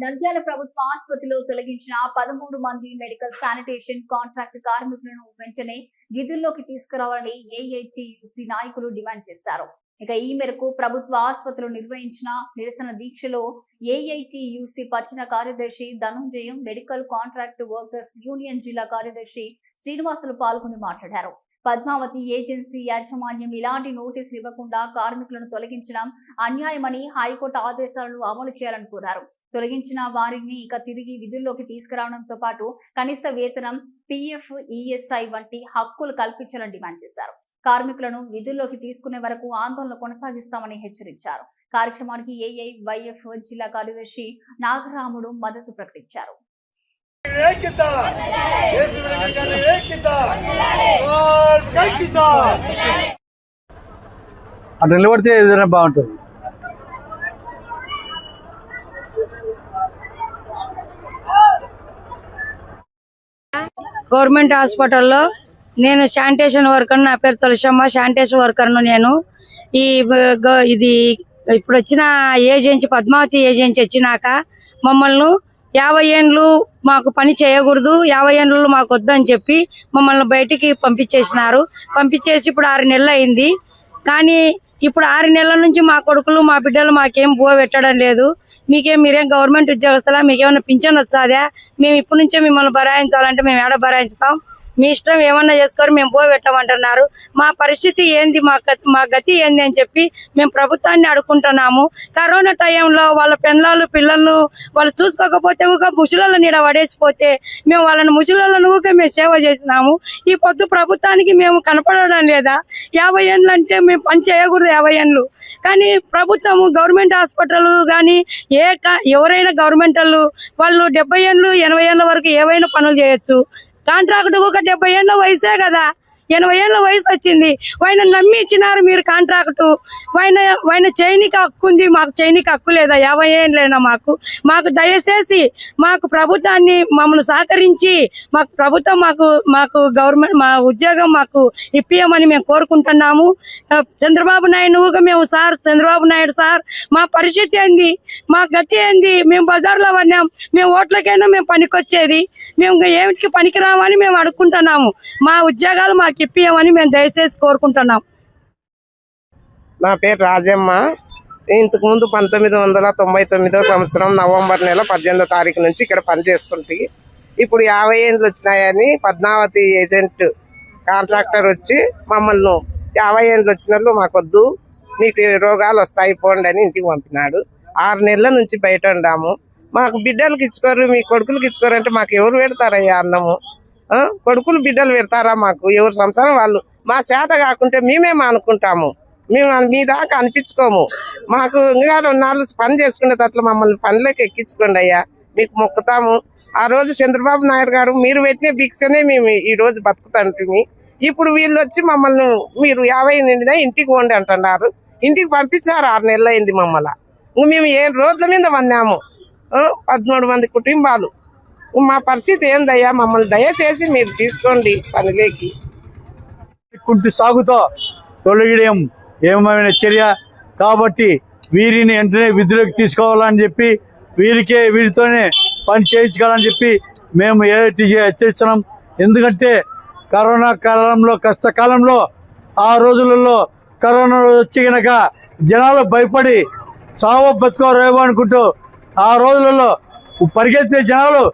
నంద్యాల ప్రభుత్వ ఆసుపత్రిలో తొలగించిన 13 మంది మెడికల్ శానిటేషన్ కాంట్రాక్ట్ కార్మికులను వెంటనే విధుల్లోకి తీసుకురావాలని ఏఐటియుసి నాయకులు డిమాండ్ చేశారు. ఇక ఈ మేరకు ప్రభుత్వ ఆసుపత్రిలో నిర్వహించిన నిరసన దీక్షలో ఏఐటియుసి పశ్చిమ కార్యదర్శి Dhananjayam, medical contract workers union జిల్లా కార్యదర్శి శ్రీనివాసులు పాల్గొని మాట్లాడారు. పద్మావతి ఏజెన్సీ యాజమాన్యం ఇలాంటి నోటీసులు ఇవ్వకుండా కార్మికులను తొలగించడం అన్యాయమని హైకోర్టు ఆదేశాలను అమలు చేయాలని కోరారు. తొలగించిన వారిని ఇక తిరిగి విధుల్లోకి తీసుకురావడంతో పాటు కనీస వేతనం, పిఎఫ్, ఈఎస్ఐ వంటి హక్కులు కల్పించాలని డిమాండ్ చేశారు. కార్మికులను విధుల్లోకి తీసుకునే వరకు ఆందోళన కొనసాగిస్తామని హెచ్చరించారు. కార్యక్రమానికి ఏఐవైఎఫ్ జిల్లా కార్యదర్శి నాగరాముడు మద్దతు ప్రకటించారు. అటు నిలబడితే ఏదైనా బాగుంటుంది. గవర్నమెంట్ హాస్పిటల్లో నేను శానిటేషన్ వర్కర్, నా పేరు తులసమ్మ, శానిటేషన్ వర్కర్ను. నేను ఇది ఇప్పుడు వచ్చిన ఏజెన్సీ పద్మావతి ఏజెన్సీ వచ్చినాక మమ్మల్ని 50 ఏండ్లు మాకు పని చేయకూడదు, 50 ఏండ్లు మాకు వద్దని చెప్పి మమ్మల్ని బయటికి పంపించేసినారు. పంపించేసి ఇప్పుడు 6 నెలలు అయింది. కానీ ఇప్పుడు 6 నెలల నుంచి మా కొడుకులు, మా బిడ్డలు మాకేం పెట్టడం లేదు. మీరేం గవర్నమెంట్ ఉద్యోగస్తులా, మీకేమన్నా పింఛన్ వచ్చాదా? మేము ఇప్పటి నుంచే మిమ్మల్ని బరాయించాలంటే మేము ఏడ బరాయించుతాం? మీ ఇష్టం ఏమన్నా చేసుకోరు, మేము పెట్టమంటున్నారు. మా పరిస్థితి ఏంది, మా గతి ఏంది అని చెప్పి మేము ప్రభుత్వాన్ని అడుగుకుంటున్నాము. కరోనా టైంలో వాళ్ళ పెళ్ళాలు పిల్లలను వాళ్ళు చూసుకోకపోతే ముసలిళ్ళని నీడ పడేసిపోతే మేము వాళ్ళని ముసలిళ్ళను మేము సేవ చేసినాము. ఈ పొద్దు ప్రభుత్వానికి మేము కనపడడం లేదా? 50 ఏండ్లు అంటే మేము పని చేయకూడదు 50 ఏండ్లు. కానీ ప్రభుత్వము గవర్నమెంట్ హాస్పిటల్ కానీ ఎవరైనా గవర్నమెంట్ వాళ్ళు 70 ఏండ్లు 80 ఏండ్ల వరకు ఏవైనా పనులు చేయొచ్చు. కాంట్రాక్ట్ ఒక 70 ఏళ్ళ వయసే కదా, 80 ఏళ్ళ వయసు వచ్చింది. ఆయన నమ్మి ఇచ్చినారు మీరు కాంట్రాక్టు. ఆయన చేయనికి హక్కు ఉంది, మాకు చేయనికి హక్కు లేదా? 50 ఏళ్ళైనా మాకు దయచేసి మాకు ప్రభుత్వాన్ని మమ్మల్ని సహకరించి మాకు ప్రభుత్వం మాకు గవర్నమెంట్ మా ఉద్యోగం మాకు ఇప్పియమని మేము కోరుకుంటున్నాము. చంద్రబాబు నాయుడు మేము చంద్రబాబు నాయుడు సార్, మా పరిస్థితి ఏంది, మా గతి ఏంది? మేము బజార్లో పడినాం, మేము ఓట్లకైనా మేము పనికొచ్చేది, మేము ఏమిటికి పనికిరామని మేము అడుగుకుంటున్నాము. మా ఉద్యోగాలు మాకు ఇప్పియమని మేము దయచేసి కోరుకుంటున్నాం. నా పేరు రాజమ్మ. ఇంతకు ముందు 1999 సంవత్సరం నవంబర్ నెల 18వ తారీఖు నుంచి ఇక్కడ పనిచేస్తుంటే ఇప్పుడు 50 ఏళ్ళు వచ్చినాయని పద్మావతి ఏజెంట్ కాంట్రాక్టర్ వచ్చి మమ్మల్ని 50 ఏళ్ళు వచ్చిన వాళ్ళు మాకొద్దు, మీకు రోగాలు వస్తాయి పోండి అని ఇంటికి పంపినాడు. 6 నెలల నుంచి బయట ఉండాము. మాకు బిడ్డలకి ఇచ్చుకోరు, మీ కొడుకులకి ఇచ్చుకోరు అంటే మాకు ఎవరు పెడతారయ్యా అన్నము? కొడుకులు బిడ్డలు పెడతారా? మాకు ఎవరు సంసారం వాళ్ళు. మా చేత కాకుంటే మేమేమో అనుకుంటాము, మేము మీ దాకా అనిపించుకోము. మాకు ఇంకా 2 నాళ్ళు పని చేసుకునేటట్లు మమ్మల్ని పనిలోకి ఎక్కించుకోండి అయ్యా, మీకు మొక్కుతాము. ఆ రోజు చంద్రబాబు నాయుడు గారు మీరు పెట్టిన భిక్షనే మేము ఈ రోజు బతుకుతుంటే, ఇప్పుడు వీళ్ళు వచ్చి మమ్మల్ని మీరు 50 నిండినా ఇంటికి పోండి అంటున్నారు. ఇంటికి పంపించారు. 6 నెలలు అయింది మమ్మల్ని. మేము ఏ రోడ్ల మీద పన్నాము, 13 మంది కుటుంబాలు. మా పరిస్థితి ఏందయ్యా? మమ్మల్ని దయచేసి మీరు తీసుకోండి పనిలోకి. కుంటి సాగుతో తొలగిడం ఏమైనా చర్య కాబట్టి వీరిని వెంటనే విధులకు తీసుకోవాలని చెప్పి వీరితోనే పని చేయించుకోవాలని చెప్పి మేము ఏఐటీసీ హెచ్చరిస్తున్నాం. ఎందుకంటే కరోనా కాలంలో, కష్టకాలంలో, ఆ రోజులలో కరోనా వచ్చి కనుక జనాలు భయపడి చావో బతుకో రేవో అనుకుంటూ ఆ రోజులలో పరిగెత్తే జనాలు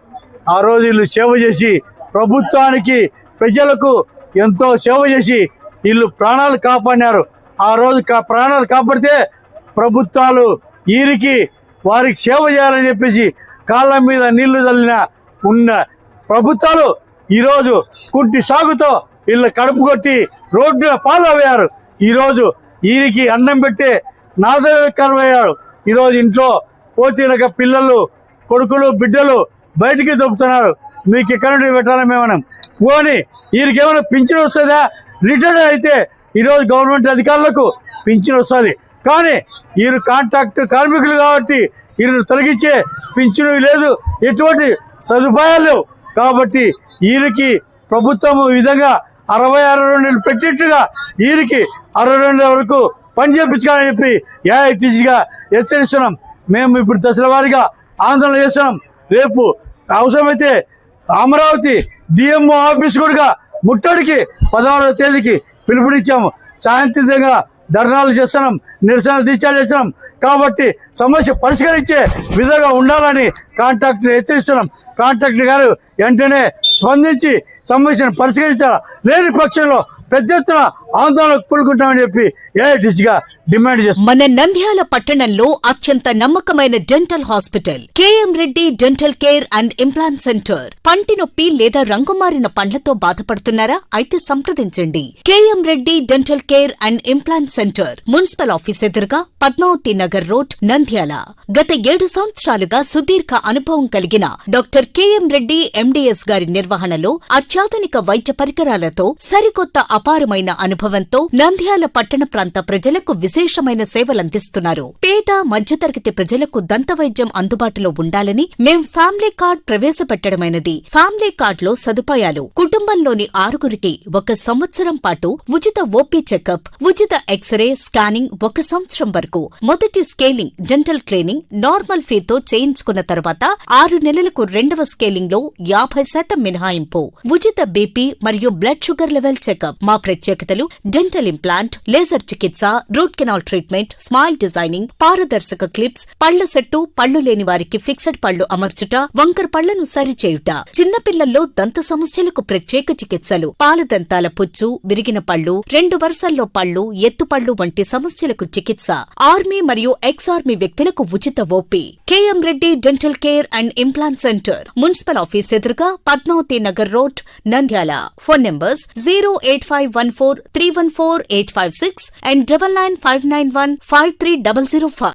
ఆ రోజు వీళ్ళు సేవ చేసి ప్రభుత్వానికి, ప్రజలకు ఎంతో సేవ చేసి వీళ్ళు ప్రాణాలు కాపాడినారు. ఆ రోజు ప్రాణాలు కాపాడితే ప్రభుత్వాలు వారికి సేవ చేయాలని చెప్పేసి కాళ్ళ మీద నీళ్లు చల్లిన ఉన్న ప్రభుత్వాలు ఈరోజు కుంటి సాగుతో వీళ్ళు కడుపు కొట్టి రోడ్డున పాలయ్యారు. ఈరోజు వీరికి అన్నం పెట్టే నాదకరమయ్యారు. ఈరోజు ఇంట్లో పోతీనక పిల్లలు, కొడుకులు, బిడ్డలు బయటికి దొబ్బుతున్నారు. మీకు ఎక్కడి నుండి పెట్టాలని మేము పోనీ వీరికి ఏమైనా పింఛన్ వస్తుందా? రిటైర్డ్ అయితే ఈరోజు గవర్నమెంట్ అధికారులకు పింఛన్ వస్తుంది. కానీ వీరు కాంట్రాక్ట్ కార్మికులు కాబట్టి వీరిని తొలగించే పింఛను లేదు, ఎటువంటి సదుపాయాలు లేవు. కాబట్టి వీరికి ప్రభుత్వం ఈ విధంగా 60-62 నెలలు పెట్టినట్టుగా వీరికి 62 నెలల వరకు పని చేయించుకోవాలని చెప్పి ఏఐటీసీగా హెచ్చరిస్తున్నాం. మేము ఇప్పుడు దశల వారీగా ఆందోళన చేస్తున్నాం. రేపు అవసరమైతే అమరావతి డిఎంఓ ఆఫీస్ కూడా ముట్టడికి 16వ తేదీకి పిలుపునిచ్చాము. శాంతియుతంగా ధర్నాలు చేస్తున్నాం, నిరసన దీక్షలు చేస్తున్నాం. కాబట్టి సమస్య పరిష్కరించే విధంగా ఉండాలని కాంట్రాక్టర్ హెచ్చరిస్తున్నాం. కాంట్రాక్టర్ గారు వెంటనే స్పందించి సమస్యను పరిష్కరించాలి. లేని పక్షంలో పెద్ద ఎత్తున ఆందోళనకు పూనుకుంటామని చెప్పి ఏఐటీసీగా డిమాండ్ చేస్తున్నాం. మన నంద్యాల పట్టణంలో అత్యంత నమ్మకమైన dental hospital KM Reddy dental care and implant centre. పంటి నొప్పి లేదా రంగుమారిన పండ్లతో బాధపడుతున్నారా? అయితే సంప్రదించండి. KM Reddy dental care and implant centre, municipal office ఎదురుగా, పద్మావతి నగర్ రోడ్, నంద్యాల. గత 7 సంవత్సరాలుగా సుదీర్ఘ అనుభవం కలిగిన డాక్టర్ కేఎం రెడ్డి ఎండిఎస్ గారి నిర్వహణలో అత్యాధునిక వైద్య పరికరాలతో సరికొత్త అపారమైన అనుభవంతో నంద్యాల పట్టణ ప్రాంత ప్రజలకు విశేషమైన సేవలందిస్తున్నారు. పేద మధ్యతరగతి ప్రజలకు దంతవైద్యం అందుబాటులో ఉండాలని మేం ఫ్యామిలీ కార్డ్ ప్రవేశపెట్టడమైనది. ఫ్యామిలీ కార్డ్ లో సదుపాయాలు: కుటుంబంలోని 6గురికి 1 సంవత్సరం పాటు ఉచిత ఓపీ చెకప్, ఉచిత ఎక్స్రే స్కానింగ్ 1 సంవత్సరం వరకు, మొదటి స్కేలింగ్ డెంటల్ క్లీనింగ్ నార్మల్ ఫీతో చేయించుకున్న తర్వాత 6 నెలలకు 2వ స్కేలింగ్ లో 50% మినహాయింపు, ఉచిత బీపీ మరియు బ్లడ్ షుగర్ లెవెల్ చెకప్. మా ప్రత్యేకతలు: డెంటల్ ఇంప్లాంట్, లేజర్ చికిత్స, root canal treatment, smile designing, పారదర్శక క్లిప్స్, పళ్ల సెట్టు, పళ్లు లేని వారికి ఫిక్సెడ్ పళ్లు అమర్చుట, వంకర పళ్లను సరిచేయుట, చిన్నపిల్లల్లో దంత సమస్యలకు ప్రత్యేక చికిత్సలు, పాలదంతాల పుచ్చు, విరిగిన పళ్లు, 2 వరుసల్లో పళ్లు, ఎత్తుపళ్లు వంటి సమస్యలకు చికిత్స, ఆర్మీ మరియు ఎక్స్ ఆర్మీ వ్యక్తులకు ఉచిత OP. KM Reddy dental care and implant centre, municipal office ఎదురుగా, Padmavati Nagar road, Nandyal. Phone numbers 08514314856 and 9959153005.